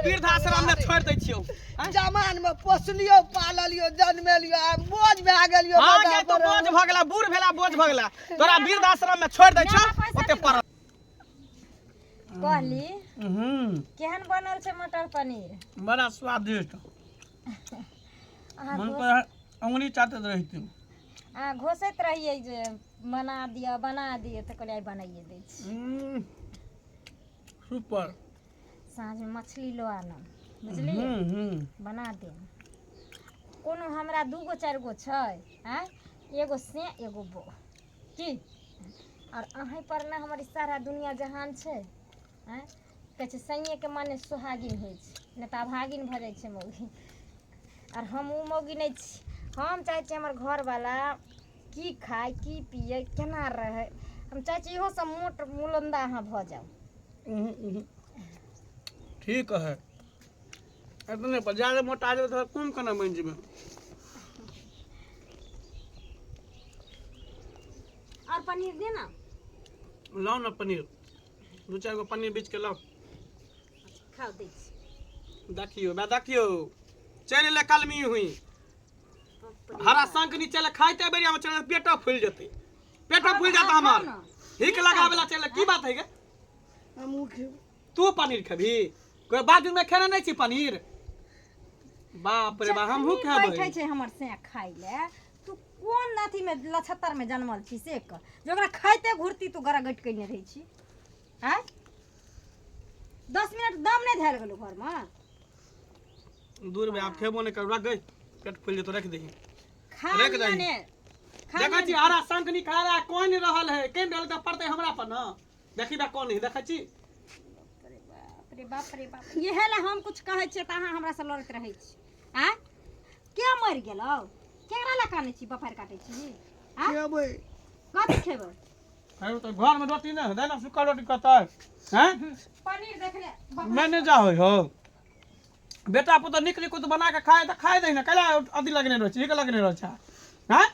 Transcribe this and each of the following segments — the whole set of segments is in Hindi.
वृद्धाश्रम में छोड़ दै छियो जमान में पोसलियो पाललियो जन्मेलियो बोझ भए गेलियो हां के तो बोझ भ गेला बूढ़ भेला बोझ भ गेला तोरा वृद्धाश्रम में छोड़ दै छ ओते पर कहली केहन बनल छै मटर पनीर बड़ा स्वादिष्ट मन पर अंगुली चाटत रहितु घोषैत रहिए जे बना दिए तो कहलिए बनाइए दै छी सुपर साँझ में मछली लो आना बुझली बना दे कोनो हमरा दूगो चार गो छै हैं एगो से एगो बो की और अहीं पर ना हमर सारा दुनिया जहान छै हैं कहै छै सैये के माने सुहागिन होइ छै ने त भागिन भ जाइ छै मौगी और हम उ मौगी नहीं छी हम चाहे छी हमर घर वाला की खाए की पिए केना रहे हम चाहे छी इहो सब मोट मुलंदा अहाँ भ जाओ ठीक है इतने पर ज्यादा मोटा आ जाए तो कम करना बन जेबे और पनीर देना लाओ ना पनीर दो चार गो पनीर बीच के लाओ खाओ दे देखियो चल ले कलमी हुई हरा संग नीचे ले खाइते बेरिया में चल पेटा फूल जते पेटा फूल जाता हमार हिक लगावेला चल की बात है गे हम तू पनीर खबी कोई बाजू में खाना नहीं छी पनीर बाप रे बा हमहू खाबै बैठै छै हमर से खाइ ले तू कोन नाथी में लछतर में जन्मल छी से क जोकरा खाइते घुरती तू गरा गट कइने रहै छी हैं 10 मिनट दम नहीं धैल गेलो घर में दूर में आप खेबो नहीं कर रख गई पेट फूल जे तो रख दही खा रख दही ने देखा छी हरा संग निकाला कोई नहीं रहल है केन रहल त पड़ते हमरा पर न देखी बा कोन है देखा छी रे बाप ये है हम कुछ कहै छी त अहाँ हमरा से लड़त रहै छी हैं के मर गेलौ केकरा ला काने छी बफार काटे छी हैं खेबै कथि खेबै अरे तो घर में रोटी ना देना सुखा रोटी कहता हैं पनीर देख ले मैंने जा हो बेटा पुतो निकली कुछ बना के खाए दे ना कला अदि लगने रह छी लगने रह छ हैं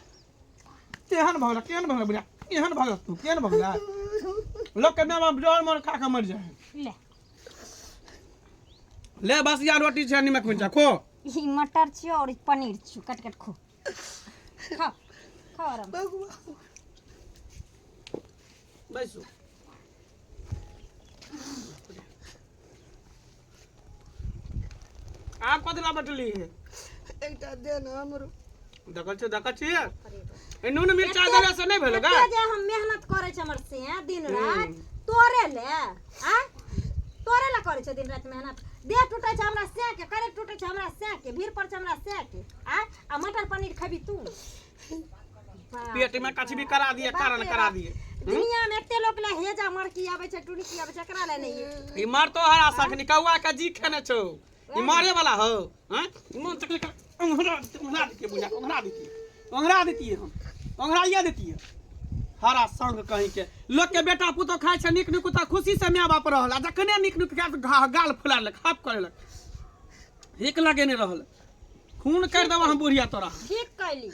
केहन भगला बुढ़ा केहन भगला तू केहन भगला लोग के नाम जोर मोर खा के मर जाए ले बस यार रोटी छ निमक मिर्चा खो ई मटर छियो और पनीर छियो कट कट खो खा आराम बैसो आप कतला बटली है एकटा दे न हमरो देखल छी ए नून मिर्चा देला से नहीं भेलो गा जे हम मेहनत करे छ हमर से दिन रात तोरे ले आ तोरे ला करे छ दिन रात मेहनत देह टूटे छ हमरा से के करे टूटे छ हमरा से के भीड़ पर छ हमरा से के आ मटर पनीर खाबी तू पेट में कछ भी करा दिए कारण करा दिए दुनिया में एते लोग ले हेजा मर की आवे छ टुनी की आवे छ एकरा ले नहीं ई मार तो हरा सखनी कौआ के जी खेने छौ ई मारे वाला हो हैं मन तक ओंघरा देती बुझा ओंघरा देती हम ओंघराइया देती हरा संग कहीं के लोग के बेटा पुतो खाय छ निक निक त खुशी से माय बाप रहल आ जखने निक निक खा गाल फुला ले खाप करे ले हिक लगे नहीं रहल खून कर देबा हम बुढ़िया तोरा ठीक कहली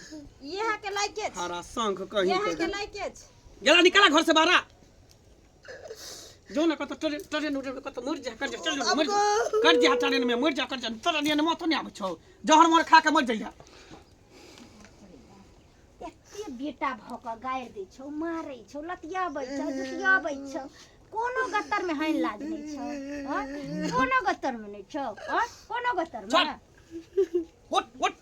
यह के लायके छ हरा संग कहीं यह के लायके छ गेला निकला घर से बाहर जो न कत ट्रेन उड़े कत मर जा कर चल मर कर जा ट्रेन में मर जा कर जा तोरा नियन मत नहीं आबै छौ जहर मोर खा के मर जइया एते बेटा भक गायर दै छौ मारै छौ लतियाबै छौ जुतियाबै छौ कोनो गत्तर में हइन लाज नहीं छौ हां कोनो गत्तर में नहीं छौ हां कोनो गत्तर में उठ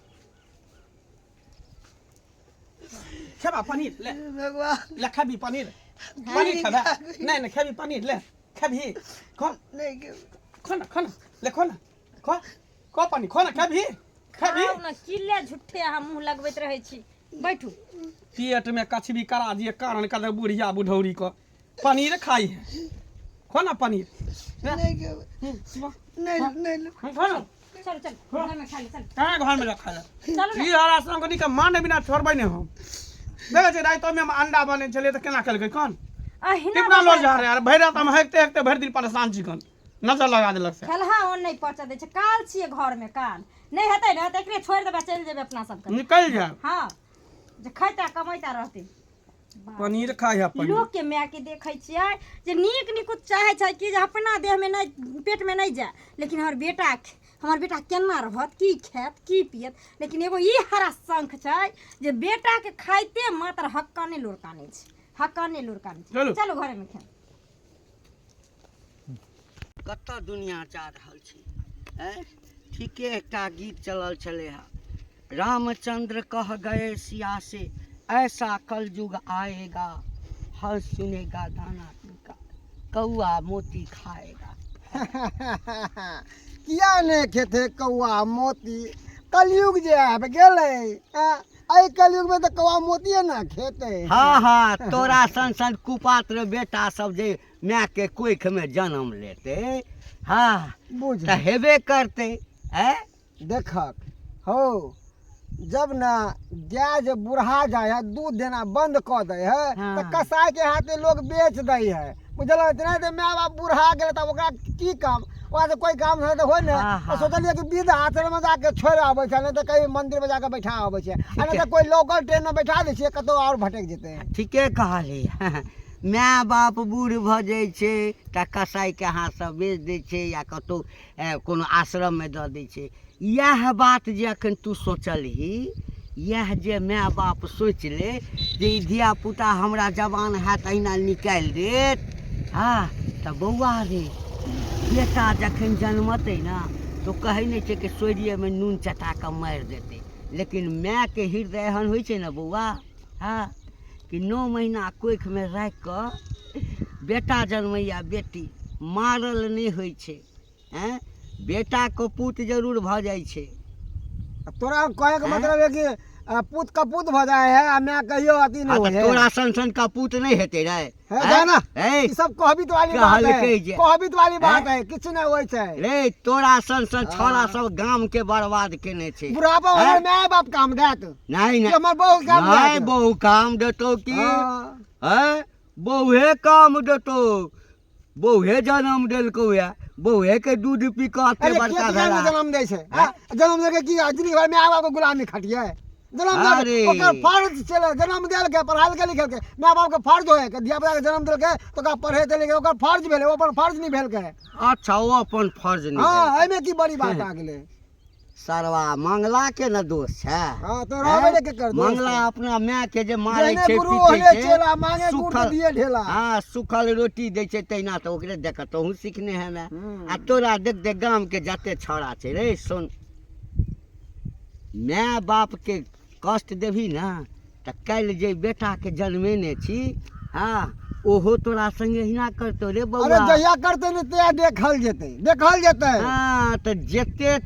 खेबा पनीर ले भगवान ले खाबी पनीर खाबा नहीं खाबी पनीर ले खाबी खो नहीं के खाना ले खो पानी खो ना खाबी ना किले झूठे हम मुंह लगबैत रहै छी बैठू पेट में कछ भी करा दिए कारण कर बुढ़िया बुढ़ौरी को पनीर खाई है खो ना पनीर नहीं के नहीं चल घर में खा ले चल कहां घर में रखा चलो ई हरा संग के माने बिना छोड़बै ने हम देखे छै रात में अंडा बने छले त केना कल गई कौन कितना लोग जा रहे यार भैर रात हम हेकते भर दिन परेशान छी कौन नजर लगा देलक से खेलहा ओन नहीं पहुंचा दे छै काल छिए घर में काल नहीं हेतै न त एकरे छोड़ देबा चल जेबे अपना सब के निकल जा हां जे खैता कमैता रहते पनीर खाई है पनीर। लोग के माय के देखे छियै जे नीक नीक चाहे छै कि जे अपना देह में नहीं पेट में नहीं जाए, लेकिन हमर बेटा केना रहत, की खायत की पियत। लेकिन एगो ई हरा शंख छै जे बेटा के खाइते मात्र हक्काने लुरकाने छै, हक्काने लुरकाने छै। चलो घरे में खाए। कत्ता दुनिया जा रहल छी। ठीके एकटा गीत चलल छले है, रामचंद्र कह गए सिया से ऐसा कलयुग आएगा, हर सुनेगा गाना का, कौआ मोती खाएगा। किया ने खेते कौआ मोती, कलयुग जे आबि गेलै, एहि कलयुग में तो कौआ मोतिये ना खेते। हाँ हाँ, तोरा सन सन कुपात्र बेटा सब जे माय के कोख में जन्म लेते, हाँ बुझ तो हेबे करते। देखक हो, जब ना गाय जे बुढ़ा जाए है, दूध देना बंद कर दे है, हाँ। तो कसाई के हाथे लोग बेच दे है, बुझल। नहीं तो माय बाप बुढ़ा गए तब ओकरा की काम, वहाँ से कोई काम नहीं तो हो ने। हाँ, हाँ। सोचलिए कि विध आश्रम में जाके छोड़ आबे छै, नहीं तो कहीं मंदिर में जाके बैठा आबे छै, नहीं तो कोई लोकल ट्रेन में बैठा दे छै, कतौ और भटक जेते। ठीके कहली। माय बाप बूढ़ भ जाइ छै तऽ कसाई के हाथ से बेच दै छै या कतौ कोनो आश्रम में दऽ दै छै। यह बात जे अखन तू सोचलही, यह जे माय बाप सोच ले जे ई धिया पुता हमरा जवान हैत अहिना निकालि देत, हाँ तऽ बौआ रे बेटा जखन जन्मतै ना तो कहै नहि छै कि सोरिये में नून चटा कऽ मारि देतै, लेकिन माय के हृदय एहन होइ छै ने बौआ, हाँ कि 9 महीना कोख में राखि कऽ बेटा जन्मैया बेटी मारल नहीं होइ छै। बेटा को पूत जरूर भ जाइ छै। तोरा कहे के मतलब है कि पूत कपूत भ जाए है, आ मैं कहियो अति नहीं होए है। तोरा सन सन का पूत नहीं हेते रे, है जाना ई सब कहबित वाली बात है, कहबित वाली बात है, किछ नहीं होय छै रे। तोरा सन सन छोरा सब गाम के बर्बाद केने छै। बुढ़ापा वाला माय बाप काम देत नहीं नहीं, हमर बहु काम नहीं देत। बहु काम देतो की, हाँ। बहुए काम देतो, बहुए जन्म देलको या, बहुए के दूध पी के अरे बड़का खेत में जन्म दे छै, जन्म दे के की जिंदगी भर माय बाप के गुलामी खटिए। जन्म दे ओकर फर्ज चले, जन्म देल के पढ़ाई लिखल के माय बाप के फर्ज होय के धिया पुता के जन्म देल के तो का पढ़े देल के ओकर फर्ज भेले, ओ अपन फर्ज नहीं भेल के। अच्छा वो अपन फर्ज नहीं। हां एमे की बड़ी बात आ गेले। सरवा मंगला के न दोष है। हां तो रहबे के कर दो। मंगला अपना माय के जे मारे छै गुरु पीटे होले छै, चेला मांगे गुड़ दिए ढेला। हां सुखल रोटी दै छै तैना तो ओकरे देख तोहू सीखने है मैं। आ तोरा देख देख गाम के जते छोड़ा छै रे, सुन माय बाप के कष्ट देबी ना त काल्हि जे बेटा के जन्मेने छी, हाँ ओहो तोरा संगे हिना करतो रे बौआ। अरे जहिया करते ने ते देखल जेते, देखल जेते। हाँ तो जते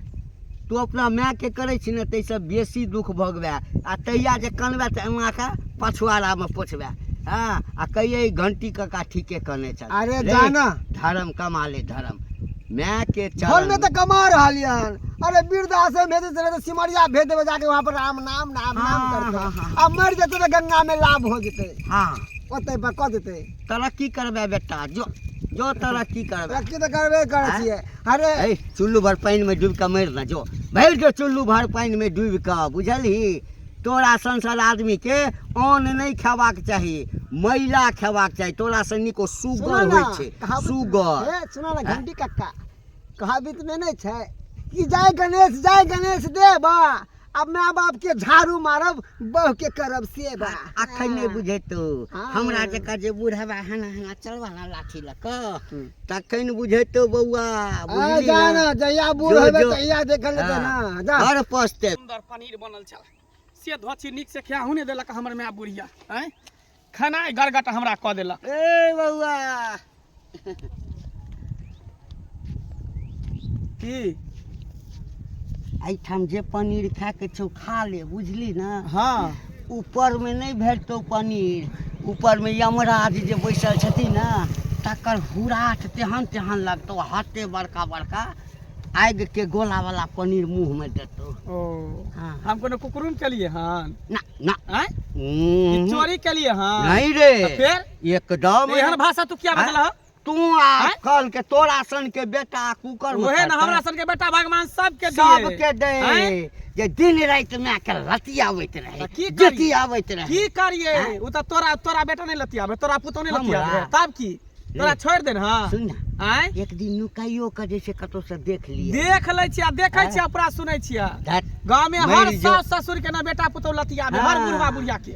तू अपना माय के करे छी ने तैसे बेसी दुख भोगबे, आ तैया जे कनबे त एमा के पछुआरा में पोछबे। हाँ आ कहिए घंटी का ठीके कने चल। अरे जाना धर्म कमा ले, धर्म माय के घर चरण में तो कमा रहलियन। अरे वृद्धाश्रम भेजे चले तो सिमरिया भेज देवे, जाके वहां पर राम नाम नाम नाम करते। अब मर जेते तो गंगा में लाभ हो जेते। हाँ ओते पर क देते। तरक्की करबे बेटा, जो जो तरक्की करबे। तरक्की तो करबे करे छिए। अरे चुल्लू भर पानी में डूब के मर ना जो, भर जो चुल्लू भर पानी में डूब के, बुझलही। तोरा संसार आदमी के अन्न नहीं खेबाक चाहिए, मैला खेबाक चाहिए। तोरा से निको सुगर होय छै, सुगर। ए सुना ना घंटी कक्का कहाबित में नहीं छै कि जय गणेश देवा, अब माय बाप के झाड़ू मारब, बह के करब सेवा। अखन नहीं बुझे तो हमरा जका जे बूढ़वा हना हना चलवाना लाठी लक तखन बुझे तो बौआ। आ जाना जया बूढ़ होबे तहिया देखल जेते ना। जा हर पस्ते सुंदर पनीर बनल छल, से धोची नीक से खिया हुने देलक हमर माय बुढ़िया। हैं खाना गरगट हमरा क देलक। ए बौआ की एठाम जे पनीर खा के छौ खा ले, बुझली ना। हाँ ऊपर में नहीं भेटतो पनीर, ऊपर में यमराज जे बैसल छथिन ना तकर हुराट तेहन तेहन लगतो, हाथे बड़का बड़का आग के गोला वाला पनीर मुंह में देतो। ओ हाँ। हम कोनो कुकुरुम के लिए हन ना ना हैं हम्म, चोरी के लिए हन नहीं रे, तो फिर एकदम एहन भाषा तू क्या बतला ह? तू आजकल के तोरा सन के बेटा कुकर में ओहे ना खाता है। हमरा सन के बेटा भगवान सबके दिए। सबके दे। हैं? जे दिन राति माय के लतियाबैत रहे की करियै? जतियाबैत रहे की करिए हैं? उ त तोरा बेटा नहीं लतियाबे, तोरा पुतो नहीं हमरा? लतियाबे, तब की तोरा छोड़ दे हां। सुन ना आय एक दिन नुकाइयो के जे छै कतौ से देख लिए देख लै छियै, देखै छियै, अपना सुनै छियै। धत, गांव में मरि हर जो। सास ससुर के ना बेटा पुतो लतियाबे, हर हाँ। बुढ़वा बुढ़िया के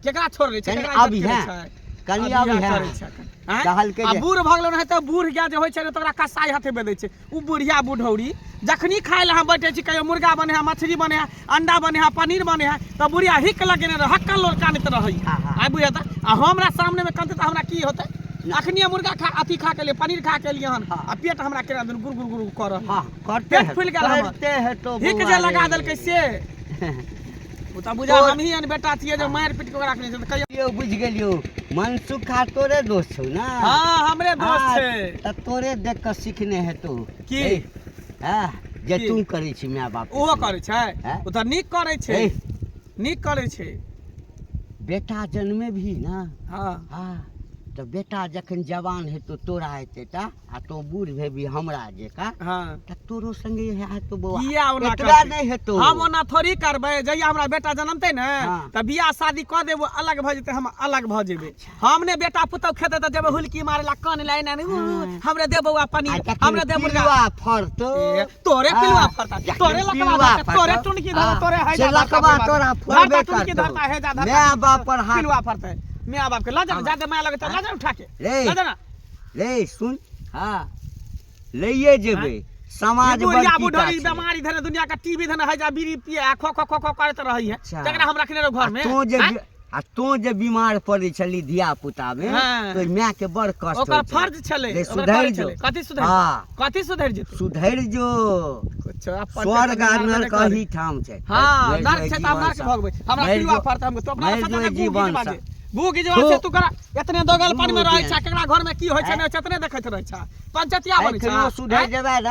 केकरा छोड़ रे छै, कनी केकरा अभी इज्जत हैं, करै छै, कनी अभी अभी हैं हैं। करै छै एखन। आय? कहलकै आ जे- बूढ़ भऽ गेलो रहै तऽ बूढ़ गया जे होइ छै ने तऽ ओकरा कसाई हाथे बेदै छै। उ बुढ़िया बुढ़ौरी जखनी खाय लए हम बैठे छी, कहियो मुर्गा बने है, मछली बने है, अंडा बने है, पनीर बने है, तऽ बुढ़िया हिक लगेने रह, हक्कल लोल कानैत रहै। हाँ, हाँ। आइ बुझे त आ हमरा सामने में कानते त हमरा की होतै? अखनी मुर्गा खा अथी खा के लिए पनीर खा के लिए हन हाँ। आ पेट हमरा केना दिन गुर गुर गुर कर रहल। हाँ करते पेट हैं, फुलि गेल हमर। करते हैं तो हिक बौआ जे रे। लगा देलकै से ओ त बुझा तो- हमही अन बेटा छियै जे मारि पीट के ओकरा रखने छै त कहियो यो बुझ गेलियो मनसुखा तोरे दोस्त छौ ना हां हमरे दोस्त हाँ, छै। त तोरे देख के सीखने हेतौ की? हां जे की? तू करै छी माय बाप ओहो करै छै, हैं? ओ त नीक करै छै, ए, नीक करै छै। बेटा जन्मे भी ना हां हाँ तो बेटा जखन जवान हेतौ तोरा हेतै ता आ तो बूढ़ भेबी हमरा जेका हां त तोरो संगे हेतौ बौआ किया ओना एतबा करतै? नहीं हेतौ हम ओना थोड़ी करबै। जहिया हमरा बेटा जनमतै ने हाँ। त बियाह शादी क देबो, अलग भ जेतै, हम अलग भ जेबै। हम ने बेटा पुतौ खेतै त जेबै हुलकी मारे ला, कान ला एना हाँ। हमरे दे बौआ पनीर, हमरे दे मुर्गा। पिलुआ फरतो ए, तोरे हाँ, पिलुआ फरता, जखन तोरे लकवा पिलुआ धरता, तोरे फरतौ, टुनकी धरता, हाँ, तोरे से हैजा धरता, लकवा तोरा फरबे धरता, टुनकी करतौ। धरता, हैजा धरता, माय बाप पर हाथ- पिलुआ फरतै। माय बाप के लाजा जादे माय लगे त लाजा उठा के रे। लाजा ना। रे सुन हाँ लइए जेबै समाज बुढ़िया बड़की टा बुढ़ौरी छै। बीमारी धने दुनिया का टीवी धने हैजा बीड़ी पिए आ खो खो खो खो करत रही है, अच्छा। जकरा हम रखने रहो घर में। तू जे बीमार पड़े छली धिया पुता में हाँ। तो माय के बड़ कष्ट ओकर होइ छै। फर्ज छलै, रे ओकर सुधरि करे जो छलै। कथी सुधरि हाँ कथी सुधरि जेतै? सुधरि जो कुछ अपन स्वर्ग टेटन आ निहार नरक देने ही ठाम छै हाँ मरि नरक जो छै त जीवन नरक सँ। भोगबै। हमरा मरि पिलुआ जो- फरत हम तो अपना मरि सच जो में जीवन बाजे सँ। भूख जवान से तू करा एतने दोगल पानी में भूख रहै है। छै, केकरा घर में की होइ छै ने चतने देखैत रहै छै, पंचतिया बनै छै। एखनो सुधरि जेबै न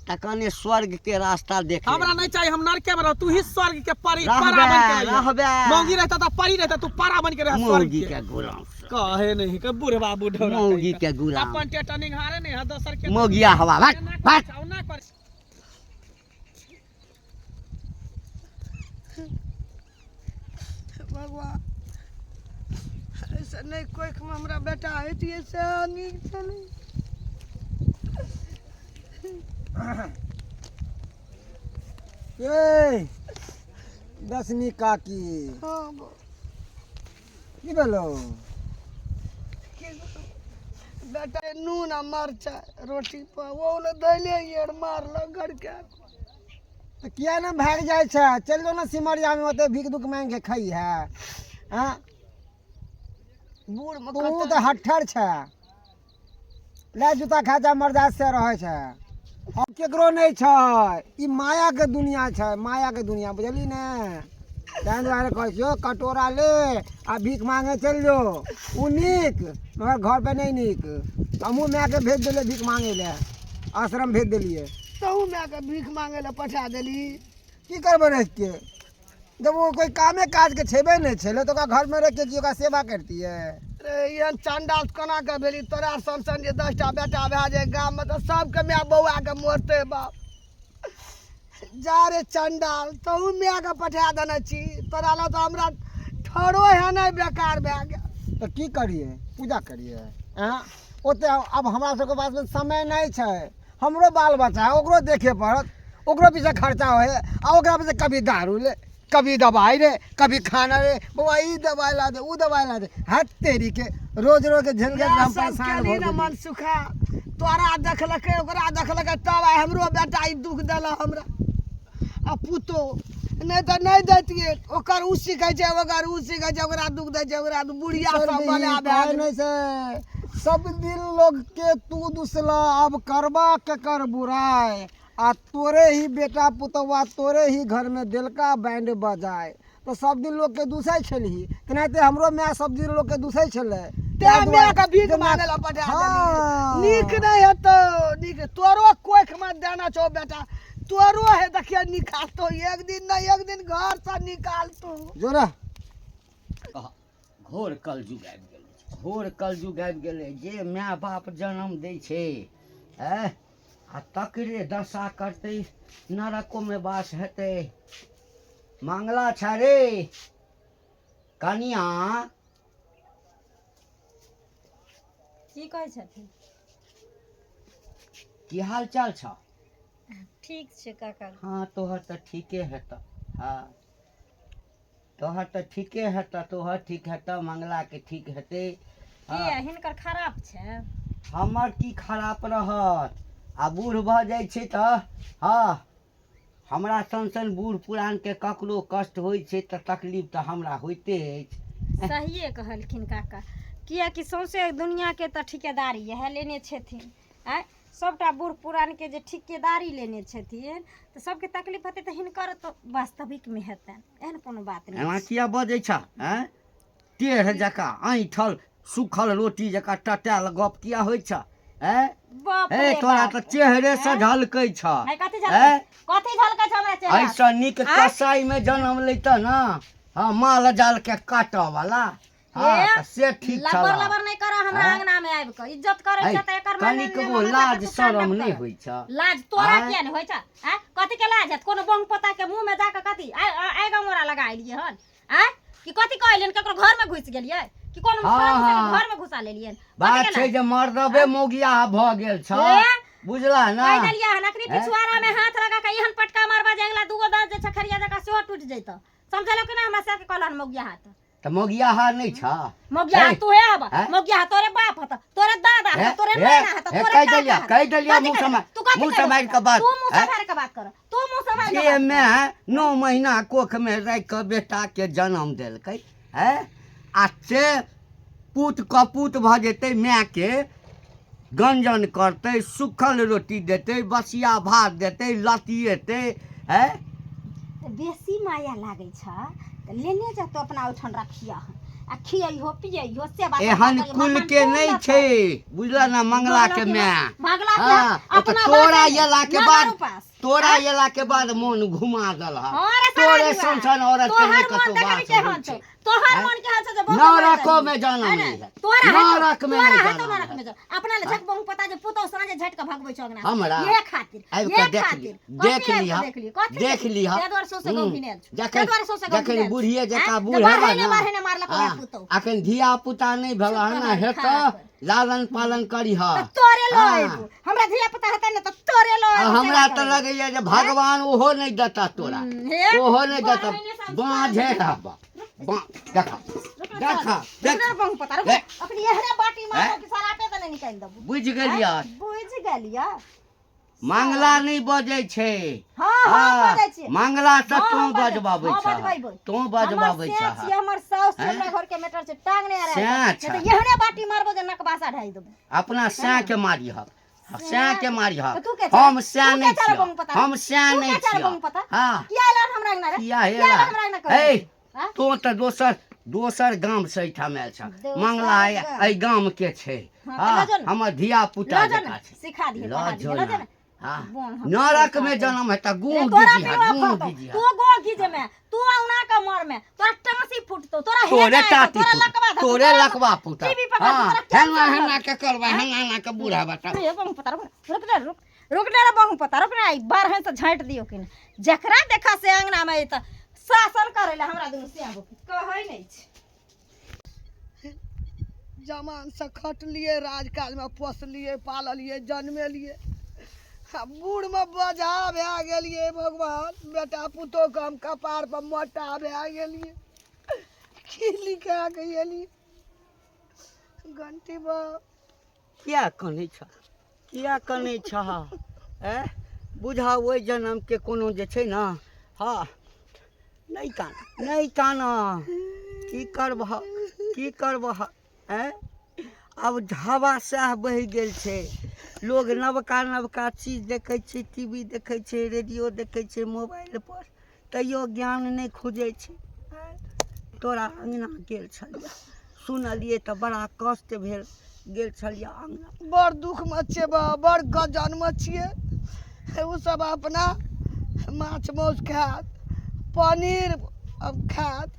त कने स्वर्ग के रास्ता देख ले। हमरा नहीं चाहिए, हम नरके में रह, तू ही स्वर्ग के परी रहबै, परा बन के रहिए। रहबै। मौगी रहता त परी रहता, तू परा बन के रह स्वर्ग मौगी के। के गुलाम कहे नहीं के बुढ़वा बुढ़ौरा मौगी कहिका। के गुलाम। अपन टेटनिंग हारे नहीं है दोसर के मौगिया हवा भाग भाग ना कर। भगवान ऐसे नहीं कोई में हमरा बेटा हेतिए से नीक छलै। ए दसनी काकी हाँ की भेलो? बेटा नून आ मरचाइ रोटी पर वो ले दैले यार मारल घर के। तो किया ना भाग जाए छै? चल जो ना सिमरिया में ओते भीख दुख मांग के खाई है। हाँ बूढ़ में तू तो हट्ठर छै, ले जूता खा जा मर्दात से रहे छै। अब केकरो नहीं छै, ई माया के दुनिया छै, माया के दुनिया बुझली ने। ताहि दुआरे कहै छियो कटोरा ले आ भीख मांगे चल जो। उ नीक मगर घर पे नहीं नीक। हमहूँ माय के भेज दिले भीख मांगे ले, आश्रम भेज दिलिए। तहू मैं के भीख मांगे ला पठा देली। की करबे रह के? जब वो कोई कामे काज के छेबे नहीं छेले तो ओकरा घर में रख के की ओकरा सेवा करती है? रे ये चंडाल कोना के भेली तोरा समसन जे 10टा बेटा भए जाए गाम में तो सबके माय बौआ के मोरते बाप। जा रे चंडाल तहू माय के पठा देने छी, तोरा ला तो हमरा ठरो है नहीं बेकार भए गेल। तो की करिए? पूजा करिए? हाँ ओते अब हमरा सबके पास में समय नहीं छै। हमरो बाल बच्चा है, ओकरो देखे पड़त, ओकरो पीछे खर्चा होए आ ओकरा पीछे कभी दारू ले, कभी दवाई रे, कभी खाना रे, बउआ ई दवाई ला दे, ऊ दवाई ला दे। हट तेरी के रोज रोज के झंझट में हम परेशान हो न मन सुखा तोरा देखलकै ओकरा देखलकै तब आइ हमरो बेटा ई दुख देला हमरा आ पुतो नहीं तो नहीं देतिए। ओकर उ सीखै छै ओकर उ सीखै छै, ओकरा दुख दे छै ओकरा बुढ़िया सब बना भए गेल। नहीं से सब दिन लोग के तू दुसला अब करबा के कर बुराई आ तोरे ही बेटा पुतवा तोरे ही घर में दिलका बैंड बजाए तो सब दिन लोग के दूसै छलही। तेनाहिते हमरो माय सब दिन लोग के दूसै छलै। ते मैं का भीख मांगे ला पठा हाँ। देली। नीक नहीं है तो नीक तोरो कोख मत देना छो बेटा, तोरो है देखिए निकाल तो एक दिन ना एक दिन घर से निकाल तो। जो ना घोर कलजुग आबि गेलै, घोर कलजुग आबि गेलै। जे माय बाप जन्म दै छै आ तकरे दशा करते नरको में वास हेतै। मंगला छ रे कनिया, की कहै छथिन? की हाल चाल छ? ठीक छै काका। हाँ तोहर तऽ ठीके हेतऽ। हाँ तोहर तऽ ठीके हेतऽ, तोहर ठीक हेतऽ, मंगला के ठीक हेतै। किया हिनकर खराब छै? हमर की खराब रहत, आ बूढ़ भऽ जाइ छै तऽ हाँ हमरा सन बूढ़ पुरान के ककरो कष्ट होइ छै तऽ तकलीफ तऽ हमरा होइते अछि। सहिए कहलखिन काका, कियाकि सौंसे दुनिया के तऽ ठिकेदारी इएह लेने छथिन। आय सबटा बूढ़ पुरान के जे ठिकेदारी लेने छथिन तऽ सबके तकलीफ हेतै तऽ हिनकर तऽ वास्तविक में हेतनि, एहन कोनो बात नहीं। एना किया बजै छ? टेढ़ जकाँ ऐठल सूखल रोटी जकाँ टटायल गप किया होइ छ? बाप ए रे तोरा बाप। तऽ चेहरे से झलकै छ। है कथी झलकै? कथी झलकै छ हमरा चेहरा? ऐसा नीक कसाई में जन्म लेता ना, हाँ माल जाल के काटऽ वाला। हाँ तऽ से ठीक लबर छला। लबर नहीं करा हमरा अंगना में आबि के, इज्जत करे छ त एकर माने कनिक गो लाज शरम नहीं होइ छ? लाज तोरा किया नहीं होइ छ? कथी के लाज है? कोनो बंग पता के मुंह में जाके कथी आइ गमोरा लगा एलिए हन? कि कथी कहलियन? केकरो घर में घुस गेलिए कि कोनो घर में घुसा लेलियन? बात छै जे मर्दबे मोगिया भ गेल छ, बुझला ना? कह देलिए हन अखनी पिछुआरा में हाथ लगा के एहन पटका मारबा जे अगला दूगो दांत जे छखरिया जका सेहो टूट जैत। समझलो कि ना? हमरा से के कहलन मोगिया हाथ त मोगिया हार नहीं छ? मोगिया हाथ तू है अब, मोगिया तोरे बाप हत, तोरे दादा है, तोरे नाना है, तोरे कह देलिया मुंह समार के बात। तू मुंह संभाल के बात कर, तू मुंह संभाल के जे मैं 9 महीना कोख में रह के बेटा के जन्म देलकै है, आ से पूत कपूत भ जेतै, माय के गंजन करतै, सूखल रोटी देतै, बसिया भात देतै, लतिएतै है। बेसी माया लागे छ त लेने जा तो अपना उठन रखिया आ खियइहो पियइहो सेवा एहन कुल के नहीं छे, बुझला ना? मंगला के मैं मंगला के हाँ, अपना तोरा येला के बाद पास तोरा येला के बाद मन घुमा दल अरे तोरे संसन औरत के नहीं कतो बात हन छै। तोहर मन के हन से नरको में जन्म नहीं है, नरक में नहीं है तो जन्म नरक में है। अपना ले झक बंग पता जे पुतो साँझे झट के भगबै छ अंगना हमरा ये खातिर आबि ये के देख खातिर लिहा देख लिहा ते द्वार सो से गौ बिनेल जखन बुढ़िए जका बूढ़ हेबा ना, अखन धिया पुता नहीं भेला ना हेत, लालन पालन करीह। तोरे लो हमरा धिया पुता हेतै न त तोरे लो। हमरा त लगैया जे भगवान ओहो नहीं देता तोरा, ओहो नहीं देता। बाँझे रहबा देखा देखा देख बंग पता अपनी एहरे बाटी मार के सरापे त नहीं निकाल दबू। बुझ गेलिया? बुझ गेलिया। मंगला नहीं बजे छे। हां बजै छी। मंगला से तू बजबाबै छ, बजबाबै तू बजबाबै छ। हमर साउस हमरा घर के मैटर से टांग नहीं आ रहा है, से त एहरे बाटी मारबो जे नकबासा ढाई देबू। अपना सै के मारिह, सै के मारिह। तू के हम सै नहीं छी, हम सै तू नहीं के चल छी। बंग पता हां किया एलन हमरा अंगना रे? किया एलन हमरा अंगना कर? ए तू त दोसर गांव से इठाम आयल छ, मंगला ए गांव के छे। हां हमर धिया पुता जका छे, सिखा दिए लजो हाँ नरक में जन्म है त गूं दीजिए तू गो गीजे में तू औना का मर में तोरा टांसी फुटतो, तोरा तोरे टाटी लकवा तोरे लकवा फुटा। टीवी पर हां हेना के करबा, हेना के बूढ़ा बता। ये बंग पता रुक रे बंग पता रुक रे, एक बार है त झांट दियो कि जकरा देखा से अंगना में त शासन करेला हमरा दुनु से आबो कहै नहीं छ। जमान से खटलिए, राजकाज में पोसलिए, पाललिए, जन्मेलिए, बूढ़ में बोझा भै गेलिए। भगवान बेटा पुतो के हम कपार पर मोटा भै गेलिए, की लिखा के एलिए घंटी बाप। किया कनै छ, किया कनै छ? बुझा ओइ जन्म के कोनो जे छै ना, हाँ नहीं काना की करबह अब हवा सह बहि गेल छै। लोग नवका चीज देखै छै, टीवी देखै छै, रेडियो देखै छै, मोबाइल पर, तैयो ज्ञान नहीं खोजै छै। तोरा अंगना गेल छलिया, सुनलिए त बड़ा कष्ट भेल, गेल छलिया अंगना। बड़ दुख में छिए बा, बड़ गजन में छिए। उ सब अपना माछ मौस खात, पनीर खात,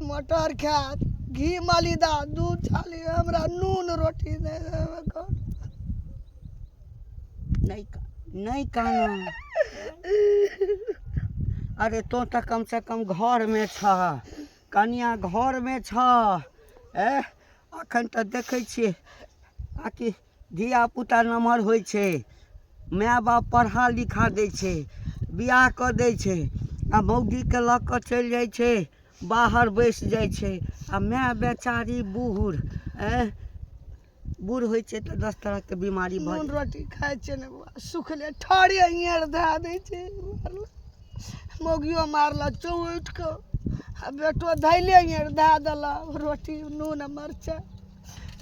मटर खात, घी मलिदा, दूध छाली, हमरा नून रोटी दे। नहीं काना। अरे तो त कम से कम घर में छ, कनिया घर में छ। अखन तऽ देखै छियै आकि धिया पुता नमहर होइ छै, माय बाप पढ़ा लिखा दै छै, बियाह कऽ दै छै, आ मौगीके लऽ कऽ चलि जाइ छै, बाहर बैस जाइ छै, आ माय बेचारी बूढ़ बूढ़ होइ छै तऽ 10 तरहके बीमारी भऽ नून जाइ रोटी खाइ छै ने बउआ, सुखले ठाढ़े हियाँ धए दै छै। मौगियो मारलक चौ उठि कऽ, आ बेटो धैले हियाँ धए देलक रोटी नून मरचाइ।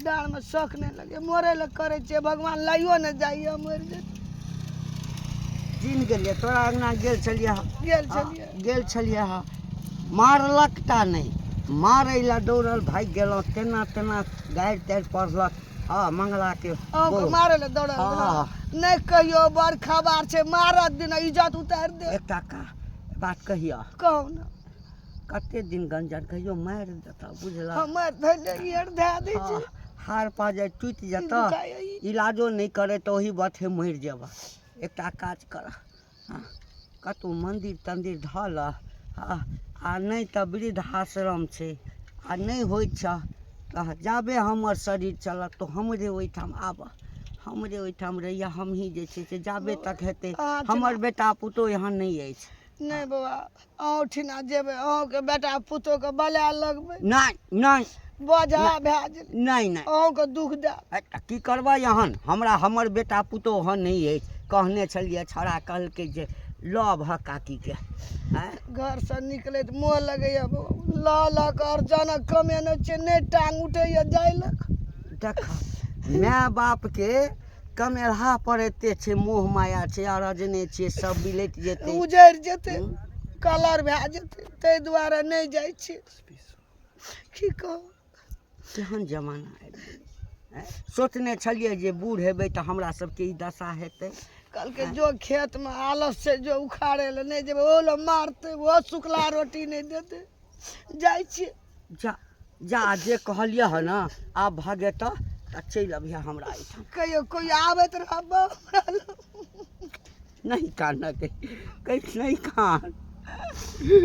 डाँरमे शौक नहीं लगे, मरे लए करे छे, भगवान लाइयो न जाइए मर जेतै। चिन्ह गेलियै तोरा अंगना गेल छलियै गेल छलियै हँ, मारलक ता नहीं, मारै लए दौड़ल भागि गेलहुँ, तेना तेना गारि तारि पड़लक। हाँ मंगला के अहूँ मारे लए दौड़ल हाँ। नहीं कहियो बड़ खबर छे, मारत दिन इज्जत उतार दे। एकटा बात कहिया, कौन कते दिन गंजन कहियो मारि देता बुझला। हमर धैले हियाँ धए दै छै। हार पा जाए टूटि जेता, इलाजो नहीं करे तो वही बाते मरि जेबा। एकटा काज कर, कतहु मंदिर तंदिर धल, आ नहीं तऽ वृद्ध आश्रम छै, आ नहीं होइ छ तऽ जाबे हमर शरीर चलत तो हमरे ओहिठाम आब, हमरे ओहिठाम रहिए। हमही जे छै से जाबे तक हेतै, हमर बेटा पुतोह यहाँ नहीं अछि। नहीं बाबा अहूँ ठिना जेबै, अहूँके बेटा पुतोह के बला लगबै, नहीं नहीं बोझा भए जेतै, नहीं नहीं अहूँके दुख दे। की करबै यहाँ, हमरा हमर बेटा पुतोह यहाँ नहीं अछि। कहने छलिए छड़ा कहलकै जे लव ह काकी के। घर से निकले तो मोह लगैया ला कर जाना कमेने छे, नहीं टांग उठैया जाय लक। देख माय बाप के कमेलहा पर एते छै, मोह माया छै, अरजने छै, सब बिलैट जेतै, उजैर जेतै, कलर भए जेतै, ताहि दुआरे नहीं जाइ छी। की कहू केहन जमाना आबि गेलै। सोचने छलिए जे बूढ़ हेबै तऽ हमरा सबके ई दशा हेतै। कल के जो खेत में आलस से जो उखाड़े ले नहीं जेबे, ओ लो मारते, वो सुखला रोटी नहीं देते। जाइ छी जा जा जे कहलिए ह ना, आब भागे तऽ चलि अबिहे हमरा एहिठाम। कहियो कोई आबत रहबो नहीं कान कहीं नहीं कान,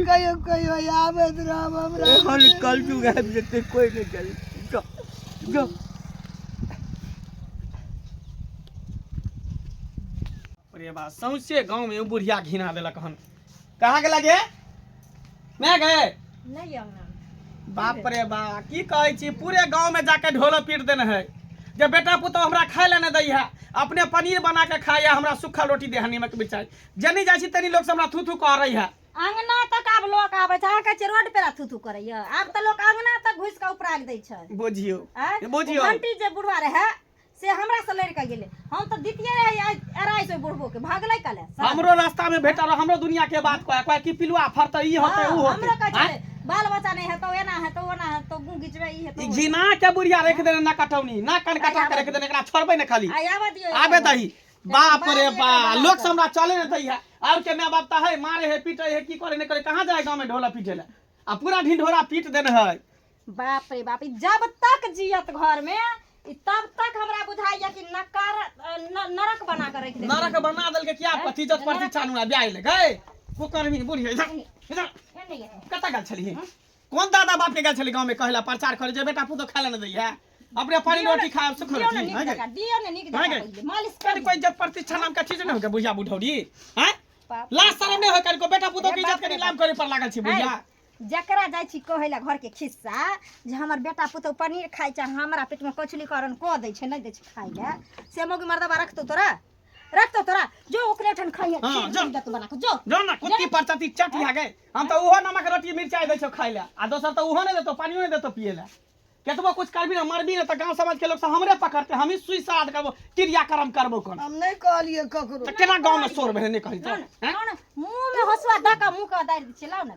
कहियो कहियो आबत रहब हमरा। एहन कलयुग आबि जेतै कोई नहीं चले। जो जो अरे बा सौंसे गांव में बुढ़िया घिना देलक हन। कहाँ गेला गे, मैं गए नहीं अंगना बाप रे बा, की कहै छी, पूरे गांव में जाके ढोलो पीट देने है जे बेटा पुतो हमरा खाए ले नहीं दै है, अपने पनीर बना के खाए, हमरा सूखा रोटी दे है नीमक मिरचाई। जनी जाइ छी तनी लोग से हमरा थू थू कह रही है। अंगना तक आब लोग आबै छै, अहाँ कहै छियै रोड पे थू थू करैया, आब तऽ लोग अंगना तक घुसि कऽ उपराग दै छै। बुझियो आँय? बुझियो ओ घंटी जे बुढ़वा रहे से हमरा से लड़ के गेले, हम तो दितिये रहे अराई से बुढ़बो के भागले कले। हमरो रास्ता में भेटा रह, हमरो दुनिया के बात कहै कि पिलुआ फरत ई होते ऊ होते। हमरो कहै छै बाल बच्चा नहीं है तो एना है तो ओना है तो गु घिचबे ई है तो घिना के बुढ़िया रख देने ना कटौनी ना कन कटा के रख देने, एकरा छोड़बै न खाली आवे दियो आबे दही। बाप रे बा, लोग से हमरा चले न दै है। और के माय बाप है मारे है पीटे है, की करे न करे, कहां जाए गांव में ढोला पीटे ले, आ पूरा ढिंढोरा पीट देने है। बाप रे बाप, जब तक जियत घर में तब तक हमरा बुझाइया कि नरक बना के रख दे। नरक बना देल के क्या प्रतिजत प्रतिष्ठा नुआ ब्याह ले गए कुकरमी बुढ़िया। इधर कता गल छली, कौन दादा बाप के गल छली गांव में कहला प्रचार करे जे बेटा पुतो खाए ले न दै है, अपने पानी रोटी खाए सुख रोटी दियो ने निक जगह मालिश कर कोई इज्जत प्रतिष्ठा नाम का चीज न हो के बुढ़िया बुढ़ौरी हैं। लास्ट शर्म नहीं हो कर को बेटा पुतो के इज्जत के नीलाम करे पर लागल छी बुढ़िया। जकरा जाइ छी कहैला घर के खिस्सा जे हमर बेटा पुतो पनीर खाइ छै, हमरा पेट में कचली करन क दै छै, नहीं दै छै खाइ ले, से मौगी मर्दबा रखतो तोरा जो ओकरे ठन खाइए। हां जो बना के जो ना कुत्ती परचती चट आ गए, हम तो ओहो नमक रोटी मिर्चाई दै छौ खाइ ले, आ दोसर तो ओहो नहीं देतो, पानियो नहीं देतो पिए ले। केतबो कुछ करबी ना मरबी ना तो गांव समाज के लोग से हमरे पकड़ते, हम ही सुइसाइड करबो, क्रियाक्रम करबो कोन। हम नहीं कहलिए ककरो। तो केना गांव में शोर बहने कहि तो हैं मुंह में हसुआ दका मुंह का दाइर दै छै, लाउ ना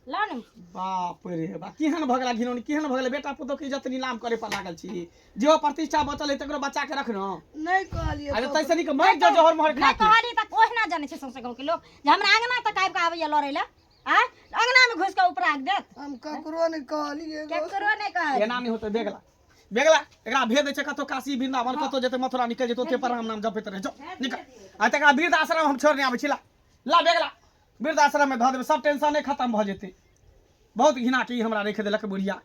लाउ ने। बाप रे बा, केहन भगला घिनौनी, केहन भगले बेटा पुतो के इज्जत नीलाम करे पर लागल छी। जो प्रतिष्ठा बचल है तकरो बच्चा के रखनो नहीं कहलिए। अरे तैसे नहीं के मर जो जोहर मोहर खा नहीं के। कहली तक ओहिना जाने छै सौंसे गाँव के लोग जे हमरा अंगना तक आबि के आबैया लड़ै ले, आ अंगना में घुस के उपराग देत। हम ककरो नहीं कहलिए। केकरो नहीं कहै एना नहीं होते देखला बेगला एकरा भेज दै छै कतौ काशी वृंदावन कतौ जेतै मथुरा निकल जेतै ओते पर राम नाम जपैत रहे जो निकल आ तकरा वृद्ध आश्रम हम छोड़ने आबै छी ला बेगला वृद्ध आश्रम में धऽ देबै सब टेंशने खत्म भऽ जेतै बहुत घिना की हमरा रख देलक बुढ़िया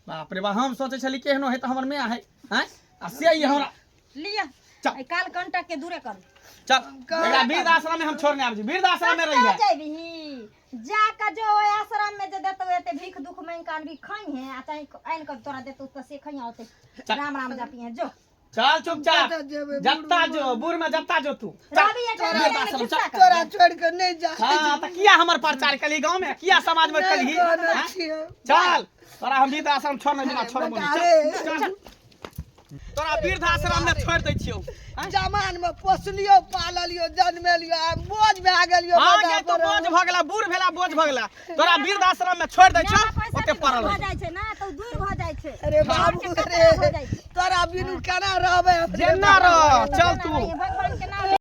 बाप रे बाप हम सोचे छली केहनो है त हमर माय है हैं आ से ही हमरा लिया चल। आई काल कंटा के दूरे कर चल एकरा वृद्ध आश्रम में हम छोड़ने आबै छी वृद्ध आश्रम में रही है जा का जो ओए आश्रम में जे देतो एते भीख दुख में कान भी खाई है आ चाहे आइन कर तोरा देतो त से खइया होते राम राम जपी है जो चल चुपचाप जत्ता जो बूढ़ में जत्ता जो तू रवि एक वृद्ध आश्रम चल तोरा छोड़ के नहीं जा हां त किया हमर प्रचार कली गांव में किया समाज में कली चल तोरा हम वृद्ध आश्रम छोड़ने बिना छोड़बो नहीं तोरा वृद्ध आश्रम में छोड़ दै छियौ जमान में पोसलियो पाललियो जन्मेलियो आ बोझ भए गेलियो आगे तो बोझ भ गेला बूढ़ भेला बोझ भ गेला तोरा वृद्ध आश्रम में छोड़ दै छियौ ओते पड़ल हो जाय छै ना तो दूर हो जाय छै अरे बाबू रे तोरा बिनु केना रहबे जेना रह चल तू भगवान